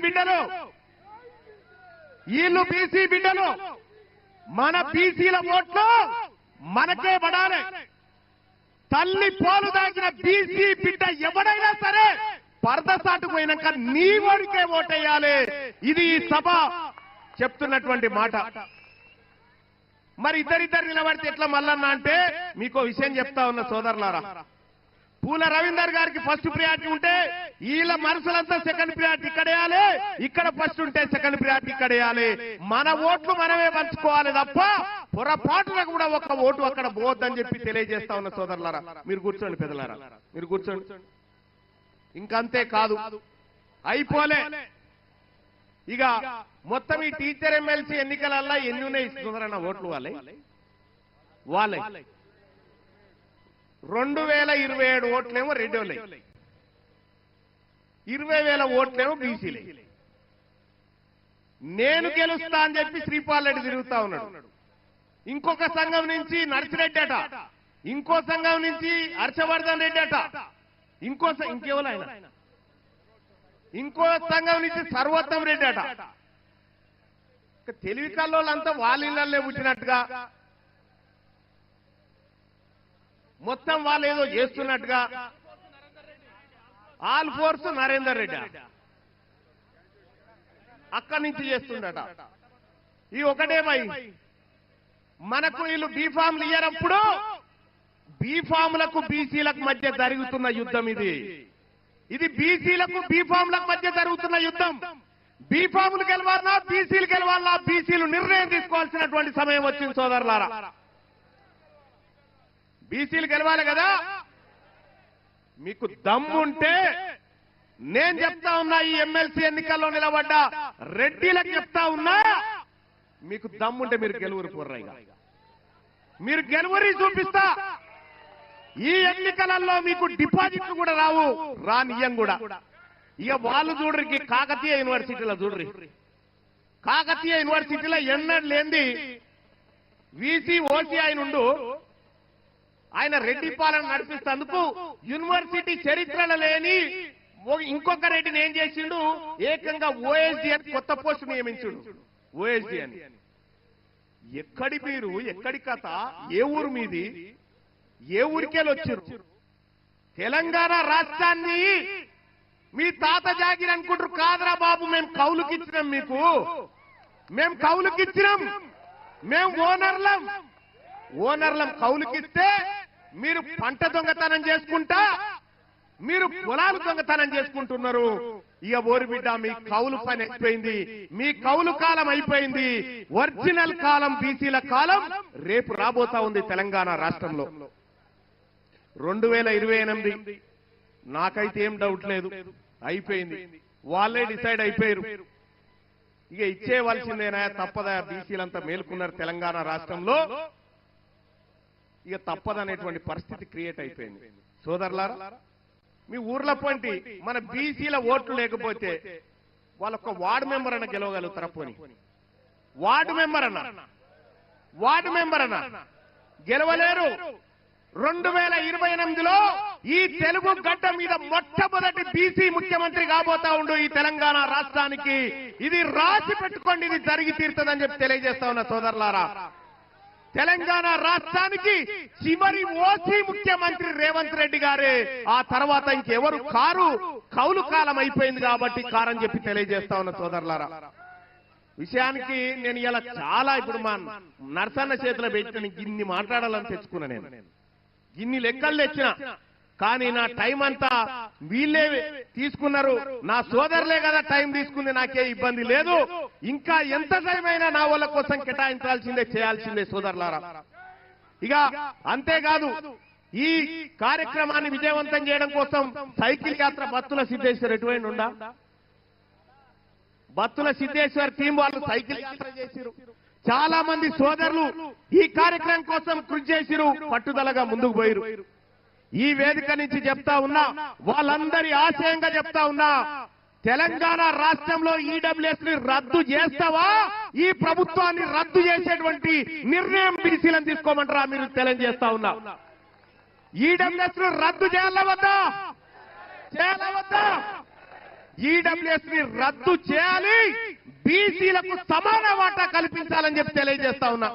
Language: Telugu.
బిడ్డలు వీళ్ళు బీసీ బిడ్డలు మన బీసీల ఓట్లు మనకే పడాలి. తల్లి పాలు దాచిన బీసీ బిడ్డ ఎవడైనా సరే పరదసాటు పోయినాక నీ ఓడికే ఓటేయాలి. ఇది ఈ సభ చెప్తున్నటువంటి మాట. మరి ఇద్దరిద్దరు నిలబడితే ఎట్లా మల్లన్న అంటే మీకు విషయం చెప్తా ఉన్న సోదరులారా, పూల రవీందర్ గారికి ఫస్ట్ ప్రియారిటీ ఉంటే వీళ్ళ మనసులంతా సెకండ్ ప్రియారిటీ ఇక్కడ వేయాలి, ఇక్కడ ఫస్ట్ ఉంటే సెకండ్ ప్రియారిటీ ఇక్కడ వేయాలి. మన ఓట్లు మనమే పంచుకోవాలి తప్ప పొరపాటున కూడా ఒక ఓటు అక్కడ పోవద్దని చెప్పి తెలియజేస్తా ఉన్న సోదరులారా. మీరు కూర్చోండి పెద్దలారా, మీరు కూర్చోండి. ఇంకంతే కాదు, అయిపోలే. ఇక మొత్తం ఈ టీచర్ ఎమ్మెల్సీ ఎన్నికలల్లా ఎన్ని ఉన్నాయి ఇస్తున్నారన్న ఓట్లు వాళ్ళే 2027 ఓట్లేమో రెడ్డిలే, 20,000 ఓట్లేమో బీసీలే. నేను గెలుస్తా అని చెప్పి శ్రీపాల్ రెడ్డి తిరుగుతా ఉన్నాడు. ఇంకొక సంఘం నుంచి నర్సిరెడ్డి అట, ఇంకో సంఘం నుంచి హర్షవర్ధన్ రెడ్డి అట, ఇంకెవరు ఆయన, ఇంకో సంఘం నుంచి సర్వోత్తం రెడ్డి అట. తెలివి కల్లోళ్ళంతా వాళ్ళ ఇళ్లే పుట్టినట్టుగా మొత్తం వాళ్ళు ఏదో చేస్తున్నట్టుగా ఆల్ ఫోర్స్ నరేందర్ రెడ్డి అక్కడి నుంచి చేస్తుండట. ఈ ఒకటే భయ్, మనకు వీళ్ళు బీఫామ్లు ఇయ్యనప్పుడు బీఫామ్లకు బీసీలకు మధ్య జరుగుతున్న యుద్ధం ఇది బీసీలకు బీఫామ్లకు మధ్య జరుగుతున్న యుద్ధం. బీఫాములు గెలవాలన్నా బీసీలు గెలవాలన్నా బీసీలు నిర్ణయం తీసుకోవాల్సినటువంటి సమయం వచ్చింది సోదరులారా. బీసీలు గెలవాలి కదా. మీకు దమ్ముంటే నేను చెప్తా ఉన్నా, ఈ ఎమ్మెల్సీ ఎన్నికల్లో నిలబడ్డ రెడ్డిలకు చెప్తా ఉన్నా, మీకు దమ్ముంటే మీరు గెలువురు పోర్రైగా, మీరు గెలువరి చూపిస్తా. ఈ ఎన్నికలలో మీకు డిపాజిట్లు కూడా రానియం కూడా. ఇక వాళ్ళు చూడరికి కాకతీయ యూనివర్సిటీలో చూడ్రి, కాకతీయ యూనివర్సిటీలో ఎన్నడూ లేంది వీసీ ఓసీ ఆయన రెడ్డి పాలన నడిపిస్తేందుకు యూనివర్సిటీ చరిత్రలో లేని ఇంకొక రెడ్డిని ఏం చేసిండు, ఏకంగా ఓఎస్డీ అని కొత్త పోస్టు నియమించుడు. ఓఎస్డీ అని ఎక్కడి మీరు, ఎక్కడి కథ, ఏ ఊరు మీది, ఏ ఊరికెళ్ళి వచ్చారు? తెలంగాణ రాష్ట్రాన్ని మీ తాత జాగిరి అనుకుంటారు. కాదరా బాబు, మేము కౌలుకిచ్చినాం, మేము కౌలుకిచ్చినాం, మేము ఓనర్లం కౌలుకిస్తే మీరు పంట దొంగతనం చేసుకుంటా, మీరు పొలాలు దొంగతనం చేసుకుంటున్నారు. ఇక ఓరి బిడ్డ, మీ కౌలు పని అయిపోయింది, మీ కౌలు కాలం అయిపోయింది. ఒరిజినల్ కాలం బీసీల కాలం రేపు రాబోతా ఉంది తెలంగాణ రాష్ట్రంలో. 2028 నాకైతే ఏం డౌట్ లేదు, అయిపోయింది. వాళ్ళే డిసైడ్ అయిపోయారు. ఇక ఇచ్చేవలసిందేనా, తప్పదా? బీసీలంతా మేల్కొన్నారు తెలంగాణ రాష్ట్రంలో, ఇక తప్పదనేటువంటి పరిస్థితి క్రియేట్ అయిపోయింది. సోదరులారా, మీ ఊర్ల పొంటి మన బీసీల ఓట్లు లేకపోతే వాళ్ళొక్క వార్డు మెంబర్ అన్న గెలవగలుగుతారా? పోని వార్డు మెంబర్ అన్న గెలవలేరు. 2028లో ఈ తెలుగు గడ్డ మీద మొట్టమొదటి బీసీ ముఖ్యమంత్రి కాబోతా ఉండు ఈ తెలంగాణ రాష్ట్రానికి. ఇది రాసి పెట్టుకోండి, ఇది జరిగి తీరుతుందని చెప్పి తెలియజేస్తా ఉన్న సోదరులారా. తెలంగాణ రాష్ట్రానికి చివరి ఓసీ ముఖ్యమంత్రి రేవంత్ రెడ్డి గారే. ఆ తర్వాత ఇంకెవరు కారు. కౌలు కాలం అయిపోయింది కాబట్టి కారని చెప్పి తెలియజేస్తా ఉన్న సోదరులారా. విషయానికి నేను ఇలా చాలా ఇప్పుడు మా నర్సన్న చేతిలో పెట్టిన ఇన్ని మాట్లాడాలని తెచ్చుకున్నా. నేను ఇన్ని లెక్కలు తెచ్చిన, కానీ నా టైం అంతా వీళ్ళే తీసుకున్నారు. నా సోదరులే కదా టైం తీసుకుంది, నాకే ఇబ్బంది లేదు. ఇంకా ఎంత టైం అయినా నా వాళ్ళ కోసం కేటాయించాల్సిందే, చేయాల్సిందే సోదరులారా. ఇక అంతేకాదు, ఈ కార్యక్రమాన్ని విజయవంతం చేయడం కోసం సైకిల్ యాత్ర బత్తుల సిద్ధేశ్వర్ ఎటువంటి ఉండా, బత్తుల సిద్ధేశ్వర్ టీం వాళ్ళు సైకిల్ యాత్ర చేసిరు. చాలా మంది సోదరులు ఈ కార్యక్రమం కోసం కృషి చేసిరు, పట్టుదలగా ముందుకు పోయిరు. ఈ వేదిక నుంచి చెప్తా ఉన్నా, వాళ్ళందరి ఆశయంగా చెప్తా ఉన్నా, తెలంగాణ రాష్ట్రంలో ఈడబ్ల్యూఎస్ ని రద్దు చేస్తావా? ఈ ప్రభుత్వాన్ని రద్దు చేసేటువంటి నిర్ణయం బీసీలను తీసుకోమంటారా? మీరు తెలియజేస్తా ఉన్నా, ఈడబ్ల్యూఎస్ ను రద్దు చేయాలా వద్దా? ఈడబ్ల్యూఎస్ ని రద్దు చేయాలి, బీసీలకు సమాన వాటా కల్పించాలని చెప్పి తెలియజేస్తా ఉన్నా.